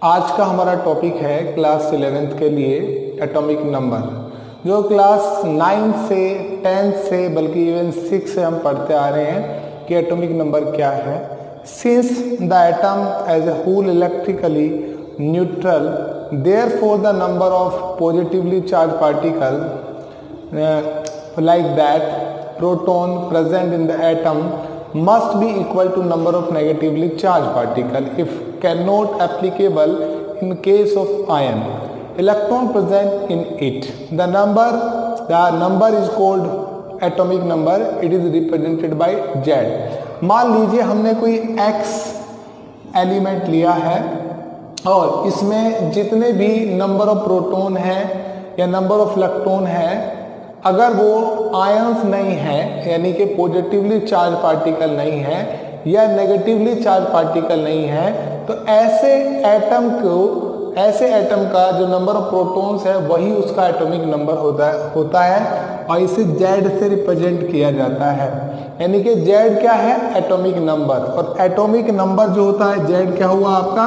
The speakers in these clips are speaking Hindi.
आज का हमारा टॉपिक है क्लास 11th के लिए एटॉमिक नंबर, जो क्लास 9 से 10 से बल्कि इवन 6 से हम पढ़ते आ रहे हैं कि एटॉमिक नंबर क्या है। Since the atom as a whole electrically neutral, therefore the number of positively charge particle like that proton present in the atom must be equal to number of negatively charged particle if cannot applicable in case of ion electron present in it. The number is called atomic number. It is represented by Z. मान लीजिए हमने कोई x एलिमेंट लिया है और इसमें जितने भी नंबर ऑफ प्रोटॉन है या नंबर ऑफ इलेक्ट्रॉन है, अगर वो आयंस नहीं है यानी कि पॉजिटिवली चार्ज पार्टिकल नहीं है या नेगेटिवली चार्ज पार्टिकल नहीं है, तो ऐसे एटम का जो नंबर ऑफ प्रोटॉन्स है वही उसका एटॉमिक नंबर होता है और इसे Z से रिप्रेजेंट किया जाता है। यानी कि Z क्या है? Atomic number. और एटॉमिक नंबर जो होता है Z क्या हुआ आपका?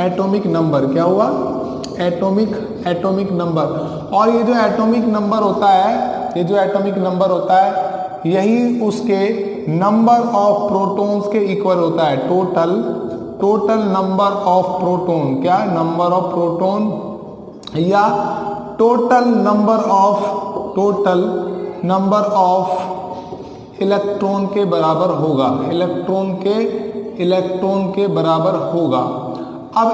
Atomic number. क्या हुआ? Atomic number. और ये जो एटॉमिक नंबर होता है, यही उसके नंबर ऑफ प्रोटॉन्स के इक्वल होता है। टोटल नंबर ऑफ प्रोटॉन, क्या? नंबर ऑफ प्रोटॉन या टोटल नंबर ऑफ इलेक्ट्रॉन के बराबर होगा। इलेक्ट्रॉन के बराबर होगा। अब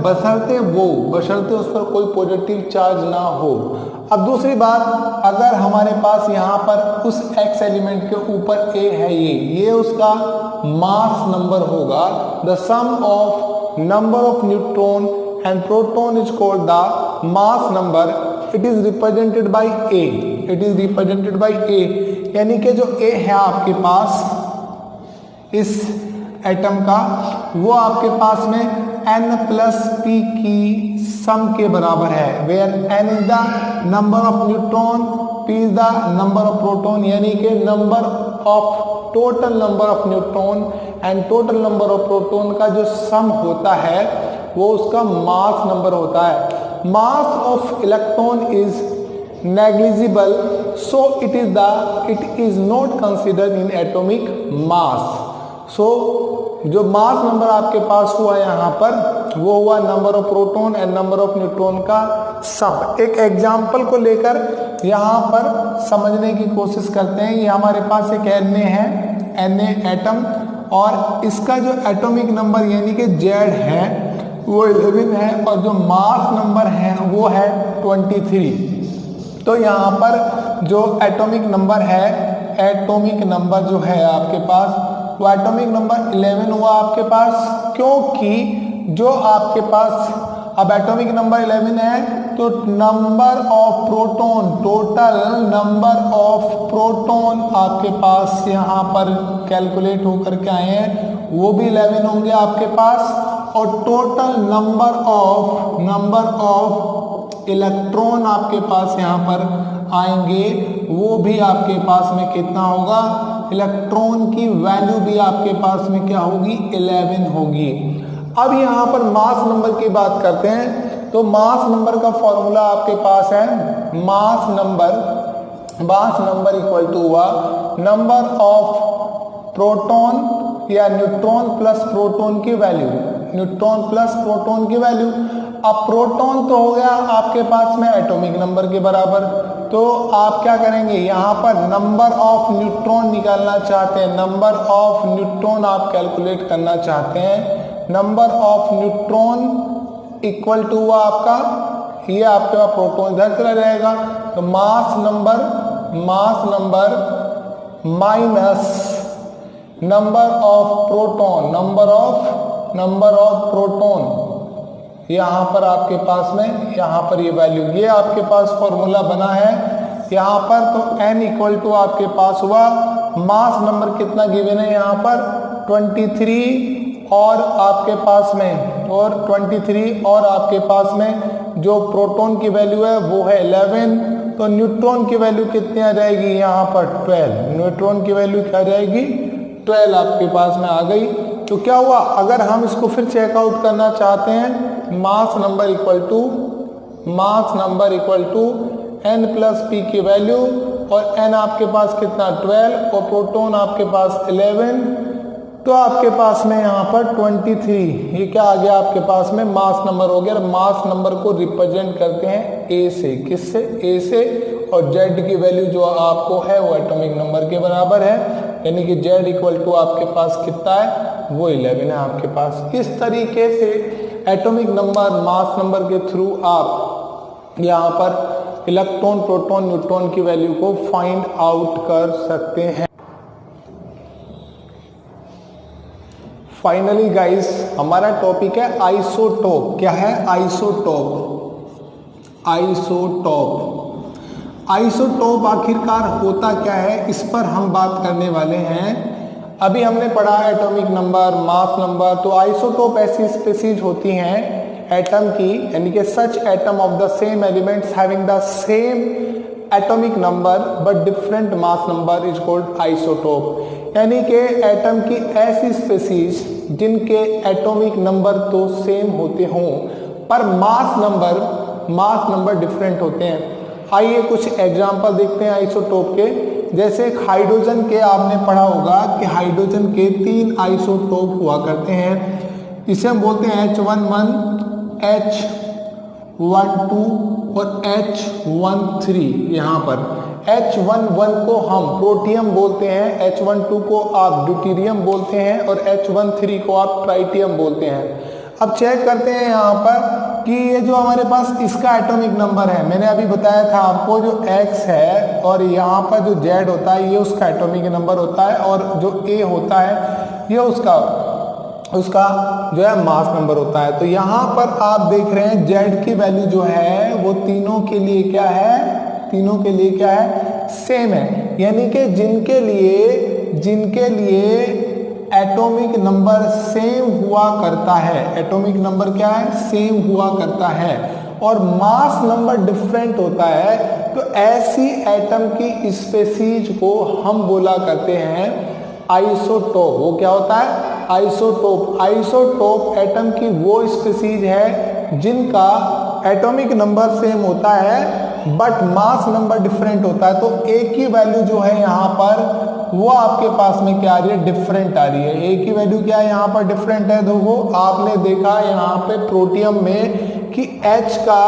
बशर्ते उस पर कोई पॉजिटिव चार्ज ना हो। अब दूसरी बात, अगर हमारे पास यहाँ पर उस x एलिमेंट के ऊपर A है, ये उसका मास नंबर होगा। The sum of number of neutron and proton is called the mass number. It is represented by A। यानी कि जो A है आपके पास इस एटम का, वो आपके पास में n+p की सम के बराबर है। Where n is the number of neutron, p is the number of proton, यानी कि total number of neutron and total number of proton का जो सम होता है वो उसका मास नंबर होता है। Mass of electron is negligible, so it is not considered in atomic mass. जो मास नंबर आपके पास हुआ यहाँ पर, वो हुआ number of proton and number of neutron का सम। एक एग्जाम्पल को लेकर यहाँ पर समझने की कोशिश करते हैं। ये हमारे पास एक Na एटम और इसका जो एटॉमिक नंबर यानी कि Z है वो 11 है और जो मास नंबर है वो है 23। तो यहाँ पर जो एटॉमिक नंबर जो है आपके पास, वो एटॉमिक नंबर 11 हुआ आपके पास, क्योंकि जो आपके पास अब एटॉमिक नंबर 11 है तो number of proton, total number of proton आपके पास यहाँ पर कैलकुलेट होकर के आए हैं, वो भी 11 होंगे आपके पास। और टोटल नंबर ऑफ इलेक्ट्रॉन आपके पास यहाँ पर आएंगे, वो भी आपके पास में कितना होगा? इलेक्ट्रॉन की वैल्यू भी आपके पास में क्या होगी? 11 होगी। अब यहाँ पर मास नंबर की बात करते हैं। तो मास नंबर का फॉर्मूला आपके पास है, मास नंबर इक्वल टू हुआ नंबर ऑफ प्रोटॉन या न्यूट्रॉन प्लस प्रोटॉन की वैल्यू। अब प्रोटॉन तो हो गया आपके पास में एटॉमिक नंबर के बराबर, तो आप क्या करेंगे? यहाँ पर नंबर ऑफ न्यूट्रॉन निकालना चाहते हैं, नंबर ऑफ न्यूट्रॉन आप कैलकुलेट करना चाहते हैं। Number of neutron equal to हुआ आपका, ये आपके पास प्रोटॉन इधर चला जाएगा, तो mass number minus number of proton, यहाँ पर आपके पास में यहाँ पर ये वैल्यू, ये आपके पास फॉर्मूला बना है यहाँ पर। तो n इक्वल टू आपके पास हुआ मास नंबर कितना गिवन है यहाँ पर? 23 और आपके पास में जो प्रोटॉन की वैल्यू है वो है 11। तो न्यूट्रॉन की वैल्यू कितनी आ जाएगी यहाँ पर? 12। न्यूट्रॉन की वैल्यू क्या आ जाएगी? 12 आपके पास में आ गई। तो क्या हुआ, अगर हम इसको फिर चेकआउट करना चाहते हैं mass number equal to n plus P की वैल्यू, और n आपके पास कितना 12 और प्रोटॉन आपके पास 11, तो आपके पास में यहाँ पर 23, ये क्या आ गया आपके पास में मास नंबर हो गया। मास नंबर को रिप्रेजेंट करते हैं A से, किससे, A से, और Z की वैल्यू जो आपको है वो एटॉमिक नंबर के बराबर है, यानी कि Z इक्वल टू आपके पास कितना है, वो 11 है आपके पास। इस तरीके से एटॉमिक नंबर मास नंबर के थ्रू आप यहाँ पर इलेक्ट्रॉन, प्रोटॉन, न्यूट्रॉन की वैल्यू को फाइंड आउट कर सकते हैं। फाइनली गाइस हमारा टॉपिक है आइसोटोप। क्या है, आइसोटोप। आइसोटोप आखिरकार होता क्या है, इस पर हम बात करने वाले हैं। अभी हमने पढ़ा एटॉमिक नंबर, मास नंबर, तो आइसोटोप ऐसी स्पीशीज होती हैं एटम की, यानी कि such atom of the same elements having the same atomic number but different mass number is called isotope. यानी कि एटम की ऐसी स्पीशीज जिनके एटॉमिक नंबर तो सेम होते हों पर मास नंबर डिफरेंट होते हैं। आइए कुछ एग्जांपल देखते हैं आइसोटोप के। जैसे हाइड्रोजन के आपने पढ़ा होगा कि हाइड्रोजन के 3 आइसोटोप हुआ करते हैं। इसे हम बोलते हैं H11, H12 और H13। यहाँ पर H11 को हम प्रोटियम बोलते हैं, H12 को आप ड्यूटेरियम बोलते हैं और H13 को आप ट्राइटियम बोलते हैं। अब चेक करते हैं यहाँ पर कि ये जो हमारे पास इसका एटॉमिक नंबर है, मैंने अभी बताया था आपको, जो X है और यहाँ पर जो Z होता है ये उसका एटॉमिक नंबर होता है, और जो A होता है ये उसका जो है मास नंबर होता है। तो यहाँ पर आप देख रहे हैं Z की वैल्यू जो है वो तीनों के लिए क्या है, सेम है। यानी कि जिनके लिए एटॉमिक नंबर सेम हुआ करता है, एटॉमिक नंबर क्या है, सेम हुआ करता है, और मास नंबर डिफरेंट होता है, तो ऐसी एटम की स्पीशीज को हम बोला करते हैं आइसोटोप। वो क्या होता है, आइसोटोप एटम की वो स्पीशीज है जिनका एटॉमिक नंबर सेम होता है बट मास नंबर डिफरेंट होता है। तो A की वैल्यू जो है यहाँ पर वो आपके पास में क्या आ रही है, डिफरेंट आ रही है। A की वैल्यू क्या है यहाँ पर, डिफरेंट है। देखो आपने देखा यहाँ पे प्रोटियम में कि H का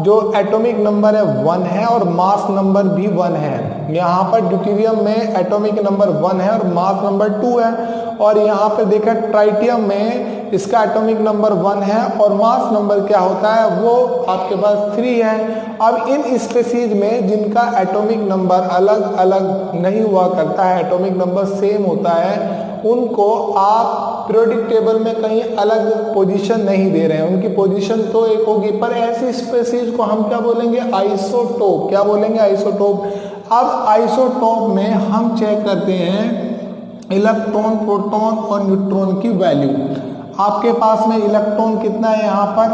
जो एटॉमिक नंबर है 1 है और मास नंबर भी 1 है। यहाँ पर ड्यूटेरियम में एटॉमिक नंबर 1 है और मास नंबर 2 है, और यहाँ पे देखा ट्राइटियम में इसका एटॉमिक नंबर 1 है और मास नंबर क्या होता है, वो आपके पास 3 है। अब इन स्पीशीज में जिनका एटॉमिक नंबर अलग अलग नहीं हुआ करता है, एटॉमिक नंबर सेम होता है, उनको आप पीरियोडिक टेबल में कहीं अलग पोजीशन नहीं दे रहे हैं, उनकी पोजीशन तो एक होगी, पर ऐसी स्पीशीज को हम क्या बोलेंगे, आइसोटोप। क्या बोलेंगे, आइसोटोप। अब आइसोटोप में हम चेक करते हैं इलेक्ट्रॉन, प्रोटॉन और न्यूट्रॉन की वैल्यू। आपके पास में इलेक्ट्रॉन कितना है यहाँ पर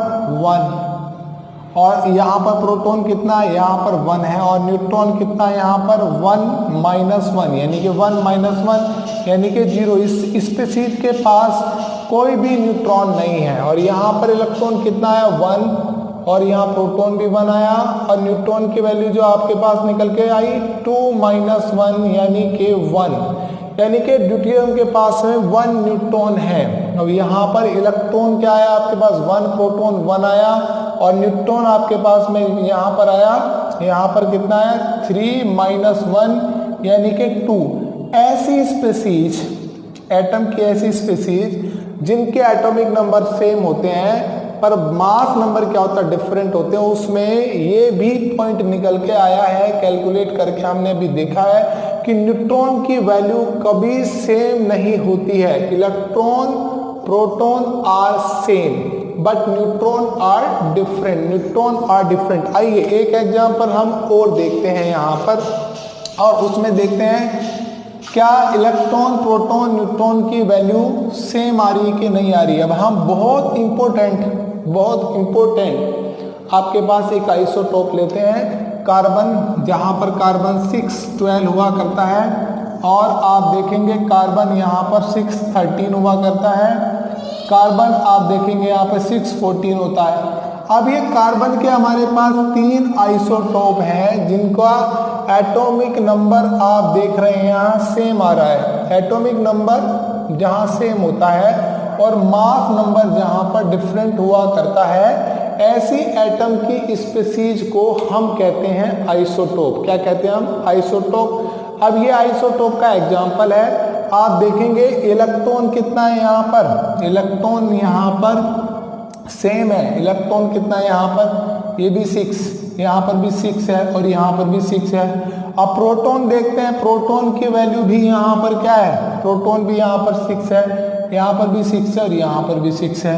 1, और यहाँ पर प्रोटॉन कितना है, यहाँ पर 1 है, और न्यूट्रॉन कितना है यहाँ पर 1 - 1, यानी कि 1 - 1 यानी कि 0। इस स्पीशीज के पास कोई भी न्यूट्रॉन नहीं है, और यहाँ पर इलेक्ट्रॉन कितना है 1, और यहाँ प्रोटॉन भी 1 आया, और न्यूट्रॉन की वैल्यू जो आपके पास निकल के आई 2 - 1 यानी कि 1, यानी कि ड्यूटेरियम के पास में 1 न्यूट्रॉन है। अब यहाँ पर इलेक्ट्रॉन क्या आया आपके पास 1, प्रोटॉन 1 आया, और न्यूट्रॉन आपके पास में यहाँ पर आया, यहाँ पर कितना है 3 - 1 यानी कि 2। ऐसी स्पीशीज, एटम की ऐसी स्पीशीज जिनके एटॉमिक नंबर सेम होते हैं पर मास नंबर क्या होता है, डिफरेंट होते हैं, उसमें ये भी पॉइंट निकल के आया है, कैलकुलेट करके हमने भी देखा है कि न्यूट्रॉन की वैल्यू कभी सेम नहीं होती है। Electron, proton are same but neutron are different. आइए एक एग्जांपल हम और देखते हैं यहाँ पर, और उसमें देखते हैं क्या इलेक्ट्रॉन, प्रोटॉन, न्यूट्रॉन की वैल्यू सेम आ रही है कि नहीं आ रही है। अब हम बहुत इंपॉर्टेंट आपके पास एक आइसोटोप लेते हैं कार्बन, जहां पर कार्बन 612 हुआ करता है, और आप देखेंगे कार्बन यहाँ पर 613 हुआ करता है, कार्बन आप देखेंगे यहाँ पे 614 होता है। अब ये कार्बन के हमारे पास 3 आइसोटोप हैं जिनका एटॉमिक नंबर आप देख रहे हैं यहाँ सेम आ रहा है। एटॉमिक नंबर जहाँ सेम होता है और मास नंबर जहाँ पर डिफरेंट हुआ करता है, ऐसी एटम की स्पीसीज को हम कहते हैं आइसोटोप। क्या कहते हैं हम? आइसोटोप। अब ये आइसोटोप का एग्जाम्पल है, आप देखेंगे इलेक्ट्रॉन कितना है यहाँ पर, इलेक्ट्रॉन यहाँ पर सेम है। इलेक्ट्रॉन कितना है यहाँ पर, ये भी 6, यहाँ पर भी 6 है और यहाँ पर भी 6 है। अब प्रोटॉन देखते हैं, प्रोटॉन की वैल्यू भी यहाँ पर क्या है, प्रोटॉन भी यहाँ पर 6 है, यहाँ पर भी 6 है और यहाँ पर भी 6 है।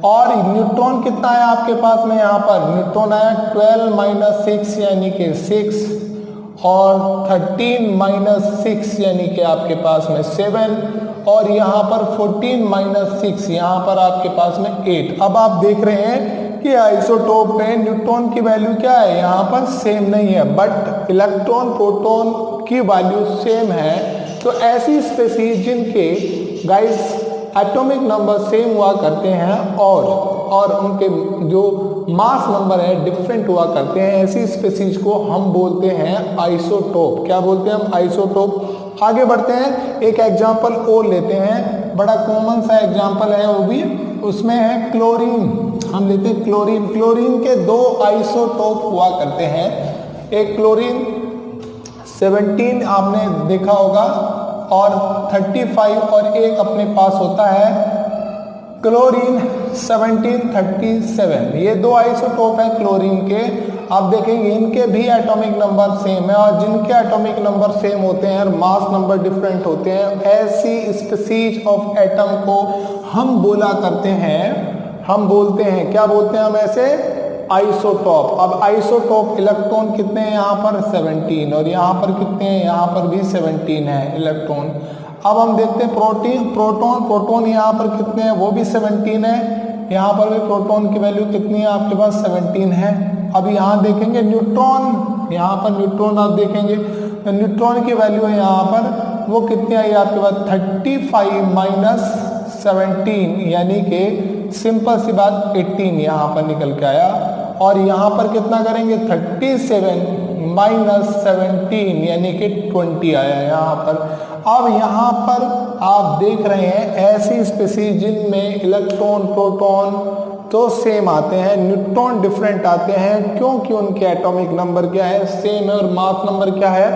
और न्यूट्रॉन कितना है आपके पास में, यहाँ पर न्यूट्रॉन आया 12 - 6 यानी कि 6 और 13 - 6 यानी कि आपके पास में 7 और यहाँ पर 14 - 6 यहाँ पर आपके पास में 8। अब आप देख रहे हैं कि आइसोटोप में न्यूट्रॉन की वैल्यू क्या है, यहाँ पर सेम नहीं है, बट इलेक्ट्रॉन प्रोटॉन की वैल्यू सेम है। तो ऐसी स्पीसीज जिनके गाइस एटॉमिक नंबर सेम हुआ करते हैं और उनके जो मास नंबर है डिफरेंट हुआ करते हैं, ऐसी स्पीसीज को हम बोलते हैं आइसोटोप। क्या बोलते हैं हम? आइसोटोप। आगे बढ़ते हैं, एक एग्जांपल और लेते हैं, बड़ा कॉमन सा एग्जांपल है वो भी, उसमें है क्लोरीन। हम लेते हैं क्लोरीन। क्लोरीन के 2 आइसोटोप हुआ करते हैं, एक क्लोरीन 17 आपने देखा होगा और 35 और एक अपने पास होता है क्लोरीन 1737। ये 2 आइसोटोप हैं क्लोरीन के। आप देखेंगे इनके भी एटॉमिक नंबर सेम है और जिनके एटॉमिक नंबर सेम होते हैं और मास नंबर डिफरेंट होते हैं, ऐसी स्पीसीज ऑफ एटम को हम बोला करते हैं, हम बोलते हैं, क्या बोलते हैं हम ऐसे? आइसोटोप। अब आइसोटोप इलेक्ट्रॉन कितने हैं यहाँ पर 17 और यहाँ पर कितने हैं, यहाँ पर भी 17 है इलेक्ट्रॉन। अब हम देखते हैं प्रोटॉन। प्रोटॉन यहाँ पर कितने हैं, वो भी 17 है, यहाँ पर भी प्रोटॉन की वैल्यू कितनी है आपके पास 17 है। अब यहाँ देखेंगे न्यूट्रॉन, यहाँ पर न्यूट्रॉन आप देखेंगे तो न्यूट्रॉन की वैल्यू है यहाँ पर वो कितनी आई आपके पास 35 - 17 यानी कि सिंपल सी बात 18 यहाँ पर निकल के आया। और यहाँ पर कितना करेंगे 37 - 17 यानी कि 20 आया यहाँ पर। अब यहाँ पर आप देख रहे हैं ऐसी स्पीसीज जिनमें इलेक्ट्रॉन प्रोटॉन तो सेम आते हैं, न्यूट्रॉन डिफरेंट आते हैं, क्योंकि उनके एटॉमिक नंबर क्या है, सेम है, और मास नंबर क्या है,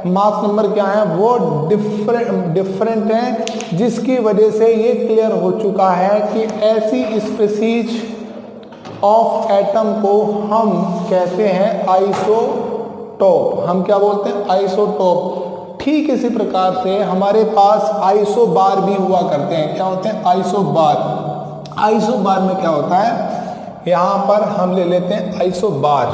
मास नंबर क्या है, वो डिफरेंट है, जिसकी वजह से ये क्लियर हो चुका है कि ऐसी स्पीसीज ऑफ एटम को हम कहते हैं आइसोटोप। हम क्या बोलते हैं? आइसोटोप। ठीक इसी प्रकार से हमारे पास आइसोबार भी हुआ करते हैं। क्या होते हैं? आइसोबार। आइसोबार में क्या होता है, यहां पर हम ले लेते हैं आइसोबार,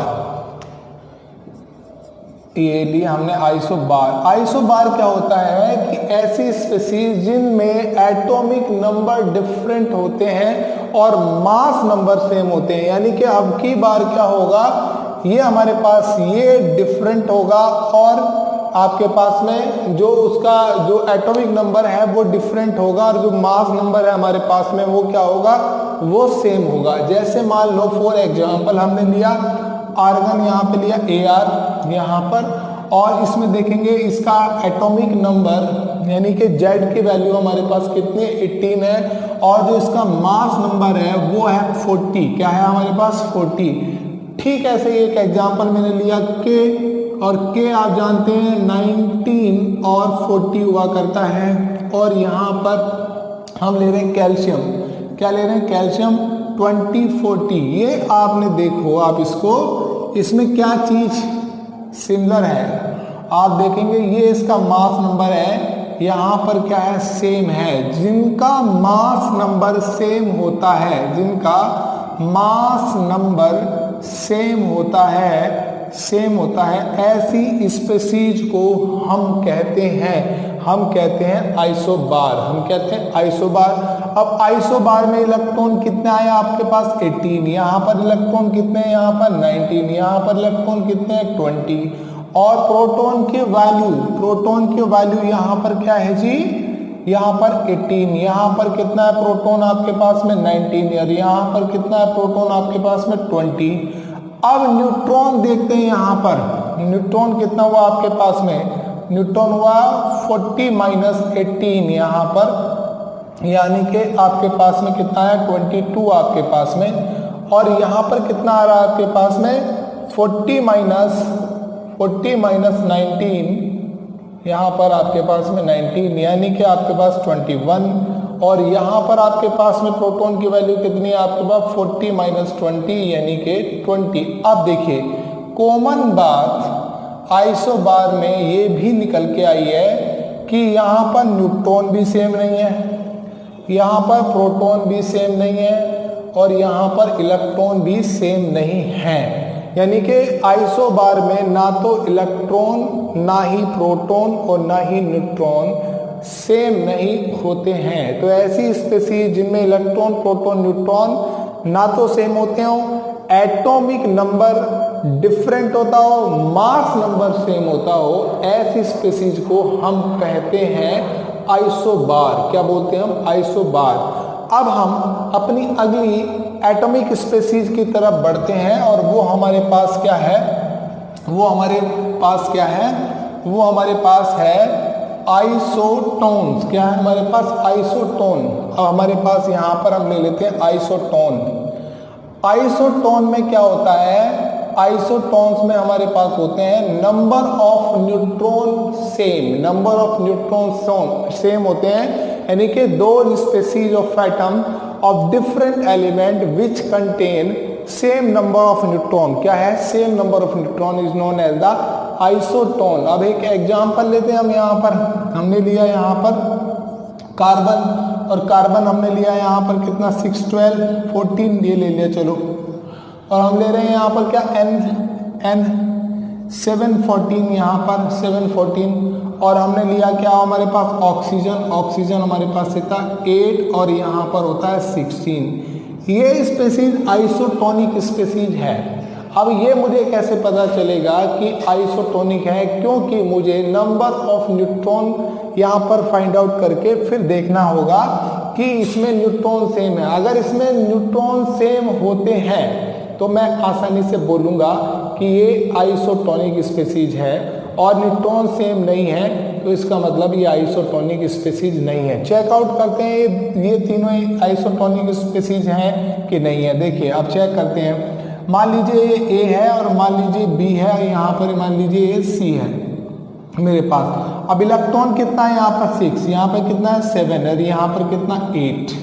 ये लिए हमने आइसोबार। आइसोबार क्या होता है कि ऐसी स्पीसीज जिनमें एटॉमिक नंबर डिफरेंट होते हैं और मास नंबर सेम होते हैं, यानी कि अब की बार क्या होगा, ये हमारे पास ये डिफरेंट होगा और आपके पास में जो उसका जो एटॉमिक नंबर है वो डिफरेंट होगा और जो मास नंबर है हमारे पास में वो क्या होगा, वो सेम होगा। जैसे मान लो फॉर एग्जांपल हमने लिया आर्गन, यहाँ पे लिया Ar यहाँ पर, और इसमें देखेंगे इसका एटॉमिक नंबर यानी कि Z की वैल्यू हमारे पास कितनी 18 है और जो इसका मास नंबर है वो है 40। क्या है हमारे पास 40। ठीक ऐसे एक एग्जांपल मैंने लिया K, और K आप जानते हैं 19 और 40 हुआ करता है। और यहाँ पर हम ले रहे हैं कैल्शियम, क्या ले रहे हैं कैल्शियम 2040। ये आपने देखो आप इसको, इसमें क्या चीज सिमिलर है आप देखेंगे, ये इसका मास नंबर है, यहाँ पर क्या है सेम है। जिनका मास नंबर सेम होता है, जिनका मास नंबर सेम होता है ऐसी स्पीसीज को हम कहते हैं आइसोबार। हम कहते हैं आइसोबार। अब आइसोबार में इलेक्ट्रॉन कितने आए आपके पास 18, यहाँ पर इलेक्ट्रॉन कितने हैं, यहाँ पर 19, यहाँ पर इलेक्ट्रॉन कितने हैं 20, और प्रोटॉन की वैल्यू यहाँ पर क्या है जी, यहाँ पर 18, यहाँ पर कितना है प्रोटॉन आपके पास में 19, और यहाँ पर कितना है प्रोटॉन आपके पास में 20। अब न्यूट्रॉन देखते हैं, यहाँ पर न्यूट्रॉन कितना हुआ आपके पास में, न्यूट्रॉन हुआ 40 माइनस 18 यहाँ पर, यानी कि आपके पास में कितना है 22 आपके पास में, और यहाँ पर कितना आ रहा है आपके पास में 40 माइनस 19, यहाँ पर आपके पास में 19, यानी कि आपके पास 21, और यहाँ पर आपके पास में प्रोटॉन की वैल्यू कितनी है आपके पास 40 माइनस 20 यानी कि 20। अब देखिए कॉमन बात आइसोबार में ये भी निकल के आई है कि यहाँ पर न्यूट्रॉन भी सेम नहीं है, यहाँ पर प्रोटॉन भी सेम नहीं है, और यहाँ पर इलेक्ट्रॉन भी सेम नहीं है। यानी कि आइसोबार में ना तो इलेक्ट्रॉन, ना ही प्रोटॉन और ना ही न्यूट्रॉन सेम नहीं होते हैं। तो ऐसी स्पीशीज जिनमें इलेक्ट्रॉन, प्रोटॉन, न्यूट्रॉन ना तो सेम होते हो, एटॉमिक नंबर डिफरेंट होता हो, मास नंबर सेम होता हो, ऐसी स्पीशीज को हम कहते हैं आइसोबार। क्या बोलते हैं हम? आइसोबार। अब हम अपनी अगली एटॉमिक स्पीशीज की तरफ बढ़ते हैं, और वो हमारे पास क्या है, वो हमारे पास क्या है, वो हमारे पास है आइसोटोन्स। क्या है हमारे पास? आइसोटोन। अब हमारे पास यहाँ पर हम ले लेते हैं आइसोटोन। आइसोटोन में क्या होता है? आइसोटोन्स में हमारे पास होते हैं number of neutron same, number of neutron same होते हैं, यानी कि दो species of atom of different element which contain same number of neutron. क्या है? Same number of neutron is known as the isotone. अब एक एग्जांपल लेते हैं हम। यहाँ पर हमने लिया यहाँ पर कार्बन, और कार्बन हमने लिया यहाँ पर कितना 6, 12, 14 ये ले लिया चलो, और हम ले रहे हैं यहाँ पर क्या N 714, यहाँ पर 714, और हमने लिया क्या हमारे पास ऑक्सीजन, ऑक्सीजन हमारे पास था 8, और यहाँ पर होता है 16। ये स्पीशीज आइसोटोनिक स्पीशीज है। अब ये मुझे कैसे पता चलेगा कि आइसोटोनिक है? क्योंकि मुझे नंबर ऑफ न्यूट्रॉन यहाँ पर फाइंड आउट करके फिर देखना होगा कि इसमें न्यूट्रॉन सेम है। अगर इसमें न्यूट्रॉन सेम होते हैं तो मैं आसानी से बोलूँगा कि ये आइसोटोनिक स्पीशीज है, और न्यूट्रॉन सेम नहीं है तो इसका मतलब ये आइसोटोनिक स्पीशीज नहीं है। चेकआउट करते हैं ये तीनों आइसोटोनिक स्पीशीज हैं कि नहीं है। देखिए अब चेक करते हैं। मान लीजिए ये A है, और मान लीजिए B है, और यहाँ पर मान लीजिए ये C है मेरे पास। अब इलेक्ट्रॉन कितना है यहाँ पर 6, यहाँ पर कितना है 7, और यहाँ पर कितना 8।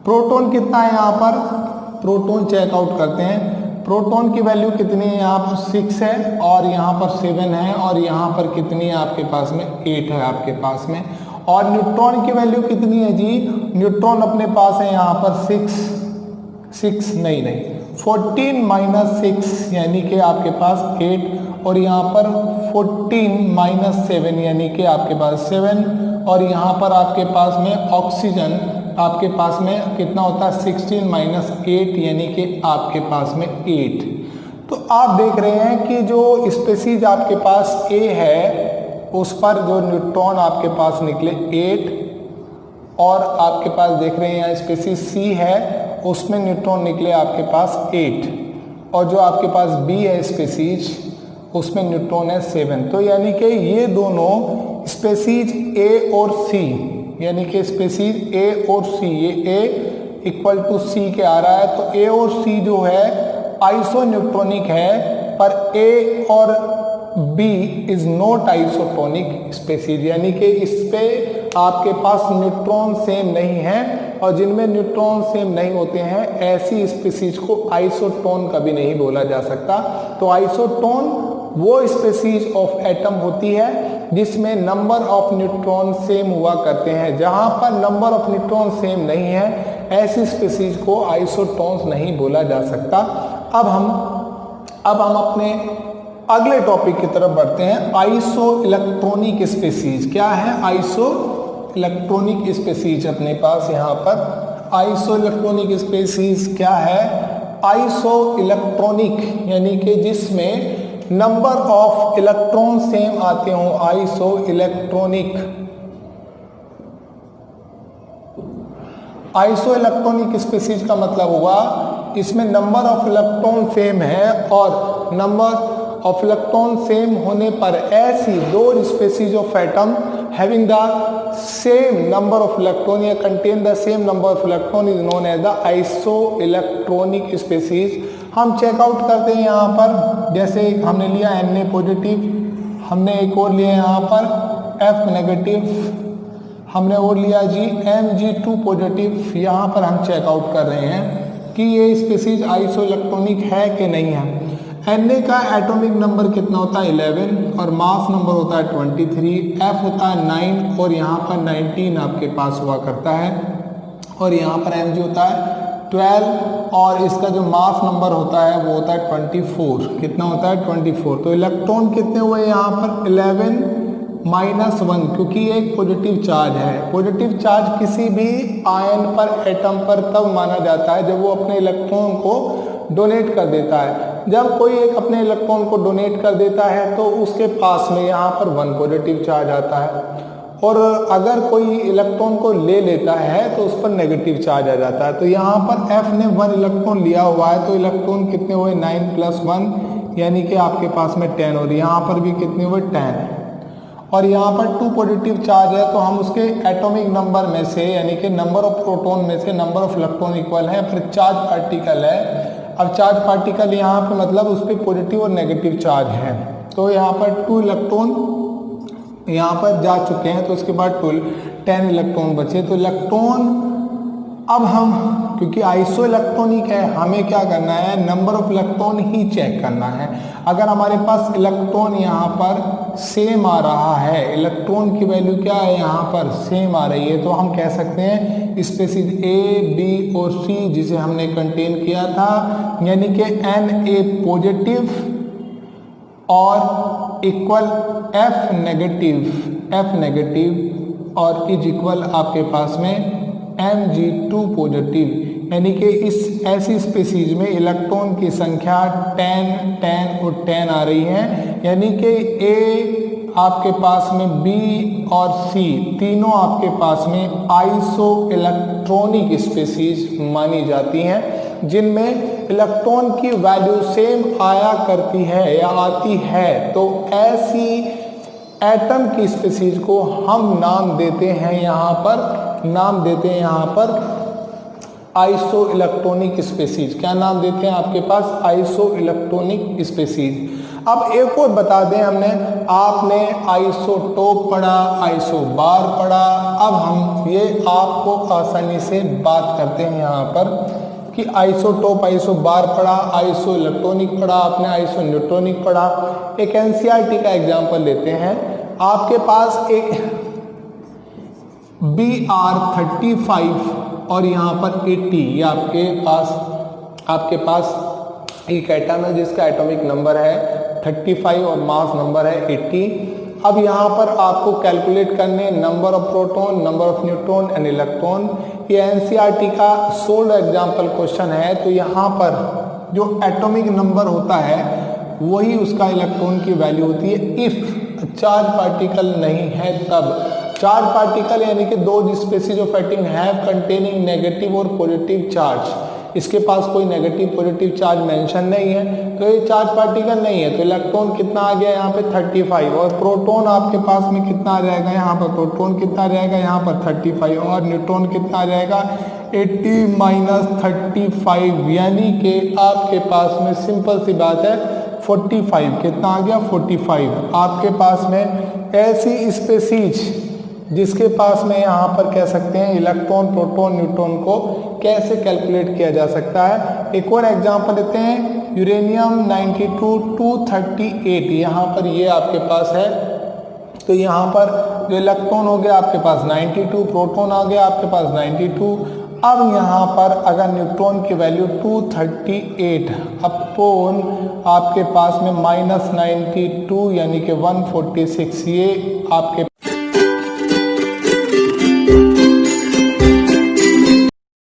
प्रोटॉन कितना है यहाँ पर? प्रोटॉन चेकआउट करते हैं। प्रोटॉन की वैल्यू कितनी है? यहाँ पर 6 है, और यहाँ पर 7 है, और यहाँ पर कितनी है आपके पास में 8 है आपके पास में। और न्यूट्रॉन की वैल्यू कितनी है जी? न्यूट्रॉन अपने पास है यहाँ पर 6 नहीं 14 माइनस 6 यानी कि आपके पास 8, और यहाँ पर 14 माइनस 7 यानी कि आपके पास 7, और यहाँ पर आपके पास में ऑक्सीजन आपके पास में कितना होता है 16 माइनस 8 यानी कि आपके पास में 8। तो आप देख रहे हैं कि जो स्पीशीज आपके पास A है उस पर जो न्यूट्रॉन आपके पास निकले 8, और आपके पास देख रहे हैं यहाँ स्पीशीज C है उसमें न्यूट्रॉन निकले आपके पास 8, और जो आपके पास B है स्पीशीज उसमें न्यूट्रॉन है 7। तो यानी कि ये दोनों स्पीशीज A और C, यानी कि स्पीशीज A और C, ये A इक्वल टू C के आ रहा है, तो A और C जो है आइसोन्यूट्रॉनिक है, पर A और B is not isotonic species, यानी कि इस पे आपके पास न्यूट्रॉन सेम नहीं है, और जिनमें न्यूट्रॉन सेम नहीं होते हैं ऐसी स्पीशीज को आइसोटोन कभी नहीं बोला जा सकता। तो आइसोटोन वो स्पीशीज ऑफ एटम होती है जिसमें नंबर ऑफ न्यूट्रॉन सेम हुआ करते हैं। जहां पर नंबर ऑफ न्यूट्रॉन सेम नहीं है ऐसी स्पीशीज को आइसोटोन्स नहीं बोला जा सकता। अब हम अपने अगले टॉपिक की तरफ बढ़ते हैं। आइसो इलेक्ट्रॉनिक स्पीशीज क्या है? आइसो इलेक्ट्रॉनिक स्पीशीज अपने पास यहाँ पर आइसो इलेक्ट्रॉनिक स्पीशीज क्या है? आइसो इलेक्ट्रॉनिक यानी कि जिसमें नंबर ऑफ इलेक्ट्रॉन सेम आते हो, iso electronic. Iso electronic species का मतलब हुआ इसमें नंबर ऑफ इलेक्ट्रॉन सेम है और नंबर ऑफ इलेक्ट्रॉन सेम होने पर ऐसी दो species of atom having the same number of electron या contain the same number of electron is known as the isoelectronic species. हम चेकआउट करते हैं यहाँ पर, जैसे हमने लिया Na पॉजिटिव, हमने एक और लिया यहाँ पर F नेगेटिव, हमने और लिया जी Mg2 पॉजिटिव। यहाँ पर हम चेकआउट कर रहे हैं कि ये स्पीसीज आइसो इलेक्ट्रॉनिक है कि नहीं है। Na का एटॉमिक नंबर कितना होता है 11 और मास नंबर होता है 23, F होता है 9 और यहाँ पर 19 आपके पास हुआ करता है और यहाँ पर Mg होता है 12 और इसका जो मास नंबर होता है वो होता है 24। कितना होता है 24। तो इलेक्ट्रॉन कितने हुए यहाँ पर 11 -1, क्योंकि ये एक पॉजिटिव चार्ज है। पॉजिटिव चार्ज किसी भी आयन पर एटम पर तब माना जाता है जब वो अपने इलेक्ट्रॉन को डोनेट कर देता है। जब कोई एक अपने इलेक्ट्रॉन को डोनेट कर देता है तो उसके पास में यहाँ पर 1 पॉजिटिव चार्ज आता है और अगर कोई इलेक्ट्रॉन को ले लेता है तो उस पर नेगेटिव चार्ज आ जाता है। तो यहाँ पर F ने 1 इलेक्ट्रॉन लिया हुआ है तो इलेक्ट्रॉन कितने हुए 9 + 1 यानी कि आपके पास में 10 और यहाँ पर भी कितने हुए 10 और यहाँ पर 2 पॉजिटिव चार्ज है तो हम उसके एटॉमिक नंबर में से यानी कि नंबर ऑफ प्रोटॉन में से नंबर ऑफ इलेक्ट्रॉन इक्वल है, फिर चार्ज पार्टिकल है। अब चार्ज पार्टिकल यहाँ पे मतलब उस पर पॉजिटिव और नेगेटिव चार्ज है तो यहाँ पर 2 इलेक्ट्रॉन यहाँ पर जा चुके हैं तो उसके बाद 10 इलेक्ट्रॉन बचे। तो इलेक्ट्रॉन अब हम क्योंकि आइसो इलेक्ट्रॉनिक है हमें क्या करना है नंबर ऑफ इलेक्ट्रॉन ही चेक करना है। अगर हमारे पास इलेक्ट्रॉन यहाँ पर सेम आ रहा है, इलेक्ट्रॉन की वैल्यू क्या है यहाँ पर सेम आ रही है तो हम कह सकते हैं स्पीसीज A, B और C जिसे हमने कंटेन किया था यानी कि Na पॉजिटिव और इक्वल F नेगेटिव और इज इक्वल आपके पास में Mg2 पॉजिटिव यानी कि इस ऐसी स्पीसीज में इलेक्ट्रॉन की संख्या 10, 10 और 10 आ रही है यानी कि A आपके पास में B और C तीनों आपके पास में आइसो इलेक्ट्रॉनिक स्पीसीज मानी जाती हैं जिनमें इलेक्ट्रॉन की वैल्यू सेम आया करती है या आती है। तो ऐसी एटम की स्पीसीज को हम नाम देते हैं यहाँ पर आइसो इलेक्ट्रॉनिक स्पीसीज। क्या नाम देते हैं आपके पास आइसो इलेक्ट्रॉनिक स्पीसीज। अब एक और बता दें आपने आइसोटोप पढ़ा, आइसोबार पढ़ा। अब हम ये आपको आसानी से बात करते हैं यहाँ पर कि आइसोटोप आइसोबार पढ़ा, आइसो इलेक्ट्रॉनिक पढ़ा, आपने आइसो न्यूट्रॉनिक पढ़ा। एक एनसीईआरटी का एग्जाम्पल लेते हैं। आपके पास एक Br35 और यहाँ पर 80 ये आपके पास एक एटम है जिसका एटॉमिक नंबर है 35 और मास नंबर है 80। अब यहाँ पर आपको कैलकुलेट करने number of proton, number of neutron and electron. ये एनसीईआरटी का सोल्ड एग्जाम्पल क्वेश्चन है। तो यहाँ पर जो एटॉमिक नंबर होता है वही उसका इलेक्ट्रॉन की वैल्यू होती है इफ चार्ज पार्टिकल नहीं है तब। चार्ज पार्टिकल यानी कि दो species of atom have containing negative और पॉजिटिव चार्ज। इसके पास कोई नेगेटिव पॉजिटिव चार्ज मेंशन नहीं है तो ये चार्ज पार्टिकल नहीं है। तो इलेक्ट्रॉन कितना आ गया यहाँ पे 35 और प्रोटॉन आपके पास में कितना आ जाएगा यहाँ पर प्रोटॉन कितना आ जाएगा यहाँ पर 35 और न्यूट्रॉन कितना आ जाएगा 80 - 35 यानी कि आपके पास में सिंपल सी बात है 45। कितना आ गया 45। आपके पास में ऐसी स्पीसीज जिसके पास में यहाँ पर कह सकते हैं इलेक्ट्रॉन, प्रोटॉन, न्यूट्रॉन को कैसे कैलकुलेट किया जा सकता है। एक और एग्जांपल लेते हैं यूरेनियम 92 238 यहाँ पर ये आपके पास है। तो यहाँ पर जो इलेक्ट्रॉन हो गया आपके पास 92, प्रोटॉन आ गया आपके पास 92। अब यहाँ पर अगर न्यूट्रॉन की वैल्यू 238 अपॉन आपके पास में -92 यानी कि 146 ये आपके